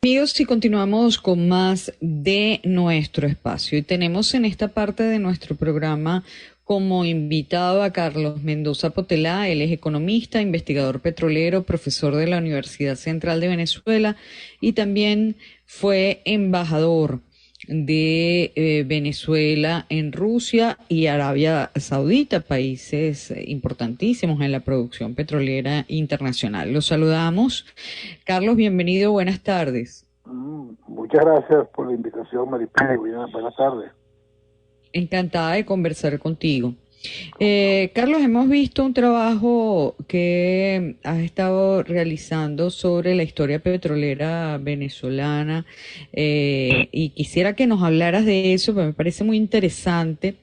Amigos, y continuamos con más de nuestro espacio. Y tenemos en esta parte de nuestro programa como invitado a Carlos Mendoza Potelá. Él es economista, investigador petrolero, profesor de la Universidad Central de Venezuela y también fue embajador de Venezuela en Rusia y Arabia Saudita, países importantísimos en la producción petrolera internacional. Los saludamos. Carlos, bienvenido, buenas tardes. Muchas gracias por la invitación, Maripena. Buenas tardes. Encantada de conversar contigo. Carlos, hemos visto un trabajo que has estado realizando sobre la historia petrolera venezolana y quisiera que nos hablaras de eso, porque me parece muy interesante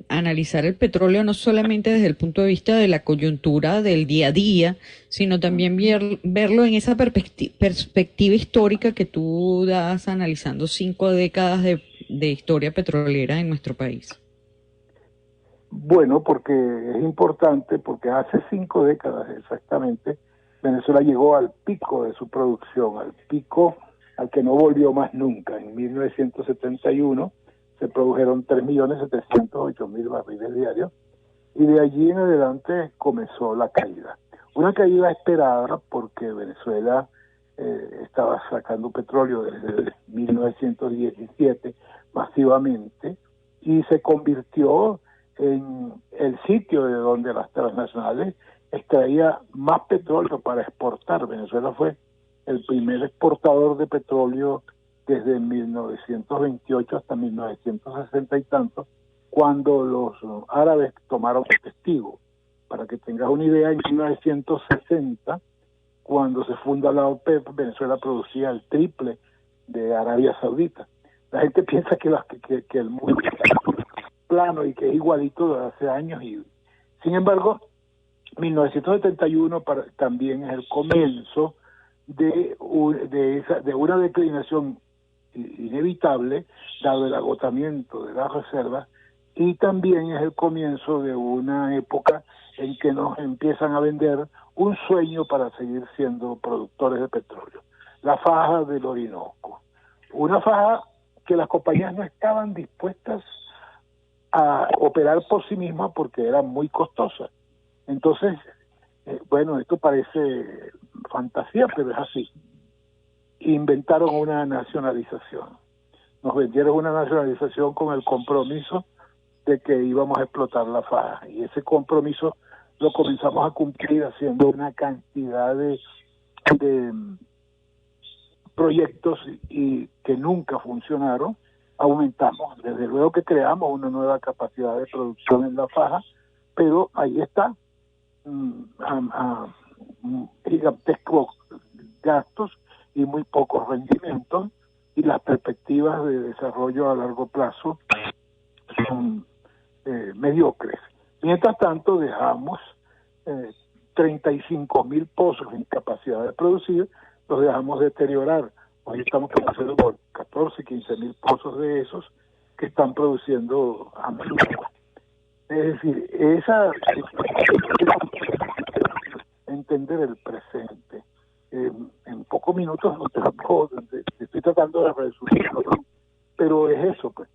analizar el petróleo no solamente desde el punto de vista de la coyuntura del día a día, sino también verlo en esa perspectiva histórica que tú das analizando 5 décadas de historia petrolera en nuestro país. Bueno, porque es importante, porque hace 5 décadas exactamente, Venezuela llegó al pico de su producción, al pico al que no volvió más nunca. En 1971 se produjeron 3.708.000 barriles diarios y de allí en adelante comenzó la caída. Una caída esperada porque Venezuela estaba sacando petróleo desde 1917 masivamente y se convirtió en el sitio de donde las transnacionales extraía más petróleo para exportar. Venezuela fue el primer exportador de petróleo desde 1928 hasta 1960 y tanto, cuando los árabes tomaron testigo. Para que tengas una idea, en 1960, cuando se funda la OPEP, Venezuela producía el triple de Arabia Saudita. La gente piensa que el mundo plano y que es igualito de hace años y sin embargo 1971 también es el comienzo de una declinación inevitable dado el agotamiento de las reservas y también es el comienzo de una época en que nos empiezan a vender un sueño para seguir siendo productores de petróleo, la faja del Orinoco, una faja que las compañías no estaban dispuestas a operar por sí misma porque era muy costosa. Entonces, bueno, esto parece fantasía, pero es así. Inventaron una nacionalización. Nos vendieron una nacionalización con el compromiso de que íbamos a explotar la faja. Y ese compromiso lo comenzamos a cumplir haciendo una cantidad de proyectos y que nunca funcionaron. Aumentamos, desde luego que creamos una nueva capacidad de producción en la faja, pero ahí está, gigantescos gastos y muy pocos rendimientos, y las perspectivas de desarrollo a largo plazo son mediocres. Mientras tanto, dejamos 35.000 pozos en capacidad de producir, los dejamos deteriorar. Hoy estamos produciendo por 14.000, 15.000 pozos de esos que están produciendo a menudo. Es decir, entender el presente. En pocos minutos no te lo puedo, estoy tratando de resumirlo, ¿no? Pero es eso, pues.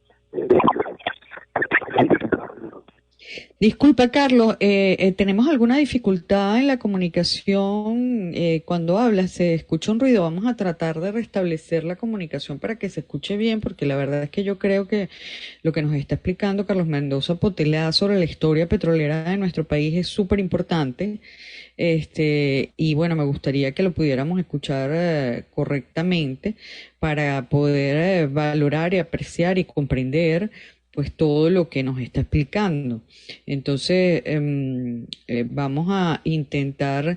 Disculpa, Carlos, tenemos alguna dificultad en la comunicación cuando hablas, se escucha un ruido, vamos a tratar de restablecer la comunicación para que se escuche bien, porque la verdad es que yo creo que lo que nos está explicando Carlos Mendoza Potelá sobre la historia petrolera de nuestro país es súper importante. Y bueno, me gustaría que lo pudiéramos escuchar correctamente para poder valorar y apreciar y comprender pues todo lo que nos está explicando. Entonces, vamos a intentar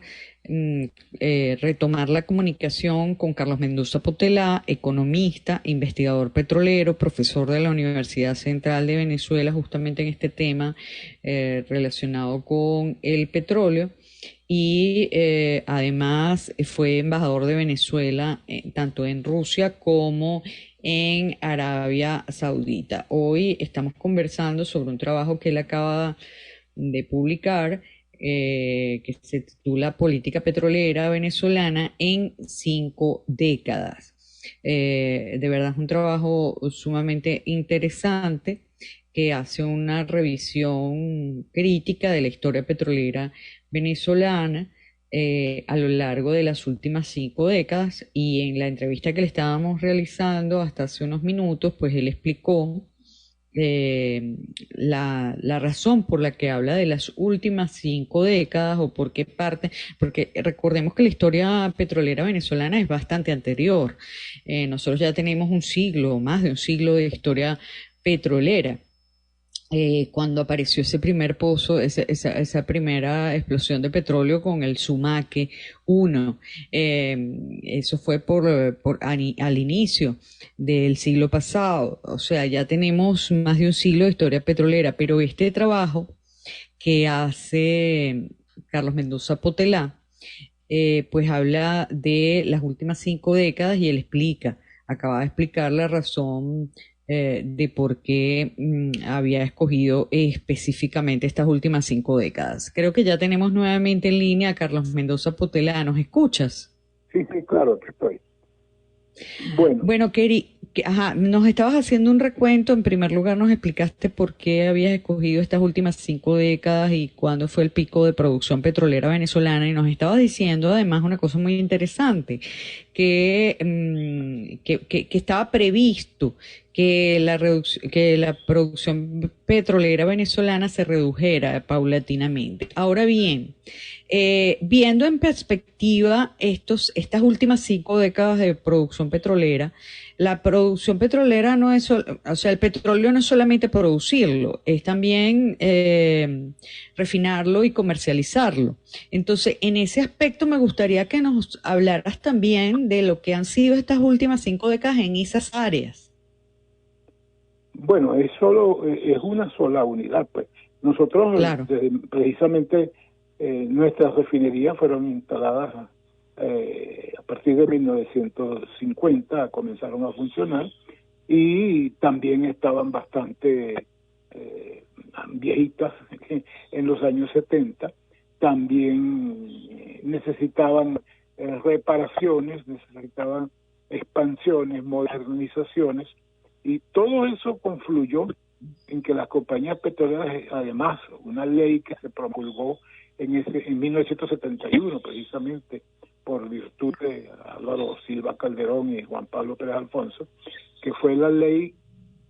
retomar la comunicación con Carlos Mendoza Potelá, economista, investigador petrolero, profesor de la Universidad Central de Venezuela, justamente en este tema relacionado con el petróleo. Y además fue embajador de Venezuela tanto en Rusia como en Arabia Saudita. Hoy estamos conversando sobre un trabajo que él acaba de publicar que se titula Política Petrolera Venezolana en 5 décadas. De verdad es un trabajo sumamente interesante que hace una revisión crítica de la historia petrolera venezolana a lo largo de las últimas 5 décadas, y en la entrevista que le estábamos realizando hasta hace unos minutos, pues él explicó eh, la razón por la que habla de las últimas 5 décadas o por qué parte, porque recordemos que la historia petrolera venezolana es bastante anterior. Nosotros ya tenemos un siglo, más de un siglo de historia petrolera. Cuando apareció ese primer pozo, esa primera explosión de petróleo con el Sumaque 1. Eso fue al inicio del siglo pasado. O sea, ya tenemos más de un siglo de historia petrolera, pero este trabajo que hace Carlos Mendoza Potelá, pues habla de las últimas 5 décadas, y él acaba de explicar la razón de por qué había escogido específicamente estas últimas 5 décadas. Creo que ya tenemos nuevamente en línea a Carlos Mendoza Potelá. ¿Nos escuchas? Sí, sí, claro que estoy. Bueno, Bueno, Keri, nos estabas haciendo un recuento. En primer lugar, nos explicaste por qué habías escogido estas últimas 5 décadas y cuándo fue el pico de producción petrolera venezolana. Y nos estabas diciendo además una cosa muy interesante, que estaba previsto que la producción petrolera venezolana se redujera paulatinamente. Ahora bien, viendo en perspectiva estas últimas 5 décadas de producción petrolera, la producción petrolera no es, o sea, el petróleo no es solamente producirlo, es también refinarlo y comercializarlo. Entonces, en ese aspecto me gustaría que nos hablaras también de lo que han sido estas últimas 5 décadas en esas áreas. bueno, es una sola unidad, pues. Nosotros, Claro. precisamente, nuestras refinerías fueron instaladas a partir de 1950, comenzaron a funcionar, y también estaban bastante viejitas en los años 70. También necesitaban reparaciones, necesitaban expansiones, modernizaciones, y todo eso confluyó en que las compañías petroleras, además, una ley que se promulgó en 1971, precisamente por virtud de Álvaro Silva Calderón y Juan Pablo Pérez Alfonso, que fue la ley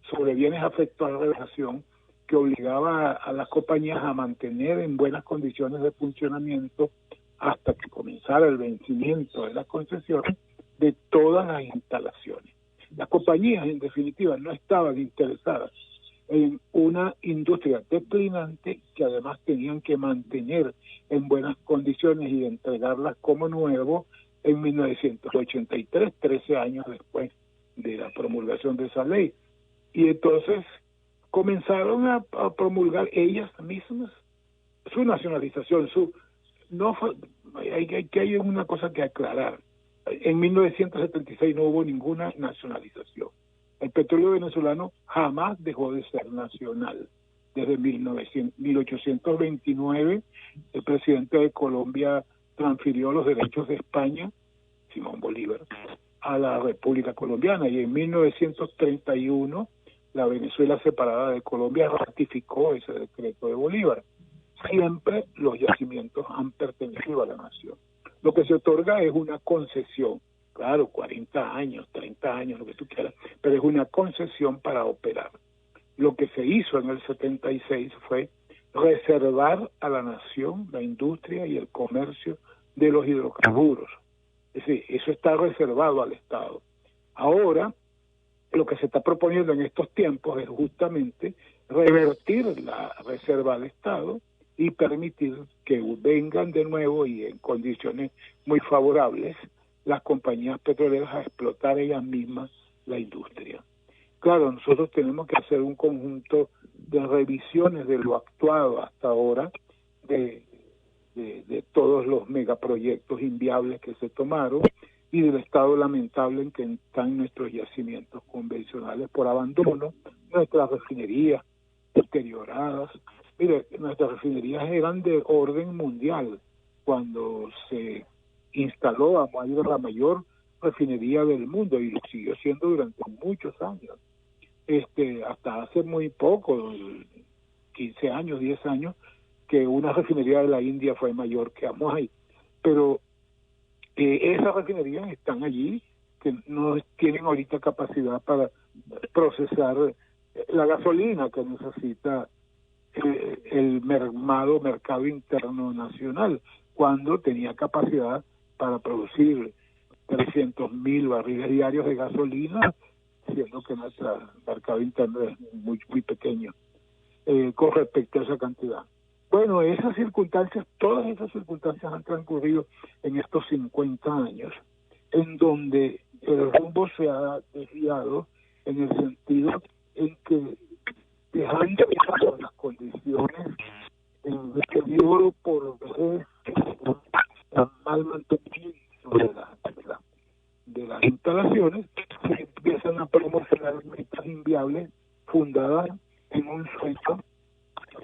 sobre bienes afectos a la relación, que obligaba a las compañías a mantener en buenas condiciones de funcionamiento hasta que comenzara el vencimiento de las concesiones de todas las instalaciones. Las compañías, en definitiva, no estaban interesadas en una industria declinante, que además tenían que mantener en buenas condiciones y entregarlas como nuevo en 1983, 13 años después de la promulgación de esa ley. Y entonces comenzaron a promulgar ellas mismas su nacionalización. No fue, hay una cosa que aclarar. En 1976 no hubo ninguna nacionalización. El petróleo venezolano jamás dejó de ser nacional. Desde 1829, el presidente de Colombia transfirió los derechos de España, Simón Bolívar, a la República Colombiana, y en 1931 la Venezuela separada de Colombia ratificó ese decreto de Bolívar. Siempre los yacimientos han pertenecido a la nación. Lo que se otorga es una concesión, claro, 40 años, 30 años, lo que tú quieras, pero es una concesión para operar. Lo que se hizo en el 76 fue reservar a la nación la industria y el comercio de los hidrocarburos. Es decir, eso está reservado al Estado. Ahora, lo que se está proponiendo en estos tiempos es justamente revertir la reserva al Estado y permitir que vengan de nuevo y en condiciones muy favorables las compañías petroleras a explotar ellas mismas la industria. Claro, nosotros tenemos que hacer un conjunto de revisiones de lo actuado hasta ahora, de todos los megaproyectos inviables que se tomaron y del estado lamentable en que están nuestros yacimientos convencionales por abandono, nuestras refinerías deterioradas, Mire, nuestras refinerías eran de orden mundial. Cuando se instaló a la mayor refinería del mundo, y lo siguió siendo durante muchos años, hasta hace muy poco, 15 años, 10 años, que una refinería de la India fue mayor que Amoy. Pero esas refinerías están allí, que no tienen ahorita capacidad para procesar la gasolina que necesita el mercado interno nacional, cuando tenía capacidad para producir 300.000 barriles diarios de gasolina, siendo que nuestro mercado interno es muy, muy pequeño con respecto a esa cantidad. Bueno, todas esas circunstancias han transcurrido en estos 50 años, en donde el rumbo se ha desviado en el sentido en que dejando las condiciones en deterioro por vejez, mal mantenimiento de las instalaciones, se empiezan a promocionar metas inviables fundadas en un sueño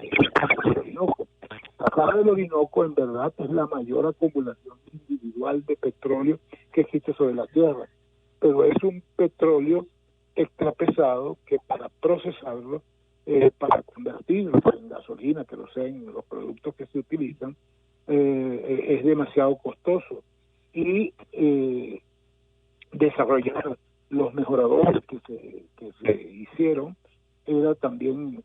del Orinoco. La Caja del Orinoco en verdad es la mayor acumulación individual de petróleo que existe sobre la Tierra, pero es un petróleo extra pesado que para procesarlo, para convertirlo en gasolina, queroseno, en los productos que se utilizan, es demasiado costoso. Y desarrollar los mejoradores que se hicieron era también,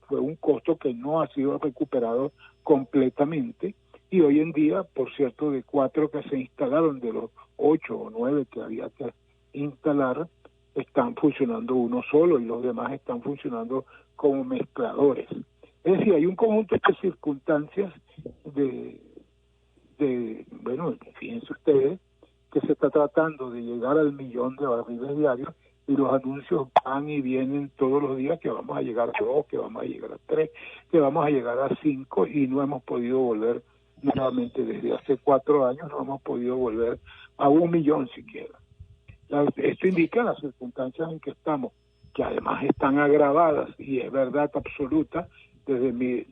fue un costo que no ha sido recuperado completamente, y hoy en día, por cierto, de 4 que se instalaron, de los 8 o 9 que había que instalar, están funcionando uno solo y los demás están funcionando como mezcladores. Es decir, hay un conjunto de circunstancias bueno, fíjense ustedes, que se está tratando de llegar al 1.000.000 de barriles diarios, y los anuncios van y vienen todos los días que vamos a llegar a 2, que vamos a llegar a 3, que vamos a llegar a 5, y no hemos podido volver nuevamente desde hace 4 años, no hemos podido volver a 1.000.000 siquiera. Esto indica las circunstancias en que estamos, que además están agravadas, y es verdad absoluta, desde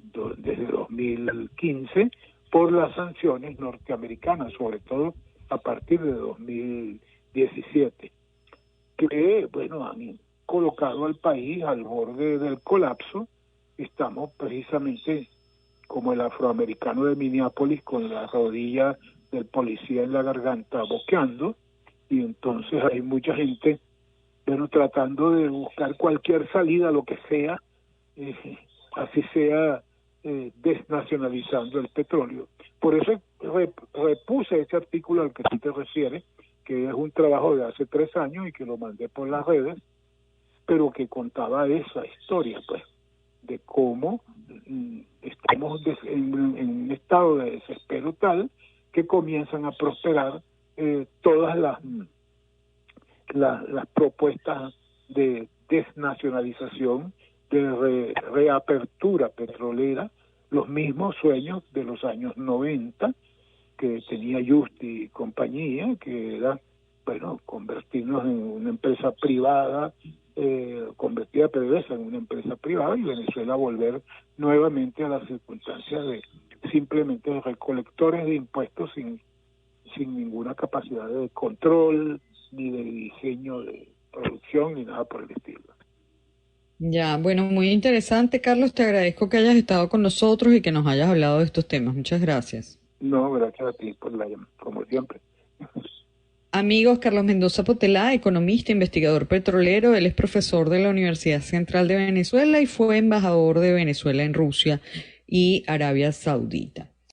2015, por las sanciones norteamericanas, sobre todo a partir de 2017, que, bueno, han colocado al país al borde del colapso. Estamos precisamente como el afroamericano de Minneapolis, con la rodilla del policía en la garganta boqueando, y entonces hay mucha gente, bueno, tratando de buscar cualquier salida, lo que sea, así sea desnacionalizando el petróleo. Por eso repuse ese artículo al que tú te refieres, que es un trabajo de hace 3 años y que lo mandé por las redes, pero que contaba esa historia, pues, de cómo estamos en un estado de desespero tal que comienzan a prosperar todas las propuestas de desnacionalización, de reapertura petrolera, los mismos sueños de los años 90 que tenía Justi y compañía, que era, bueno, convertirnos en una empresa privada, convertir a PDVSA en una empresa privada, y Venezuela volver nuevamente a las circunstancias de simplemente recolectores de impuestos sin ninguna capacidad de control, ni de diseño de producción, ni nada por el estilo. Ya, bueno, muy interesante, Carlos. Te agradezco que hayas estado con nosotros y que nos hayas hablado de estos temas. Muchas gracias. No, gracias a ti por la llamada, como siempre. Amigos, Carlos Mendoza Potelá, economista, investigador petrolero. Él es profesor de la Universidad Central de Venezuela y fue embajador de Venezuela en Rusia y Arabia Saudita.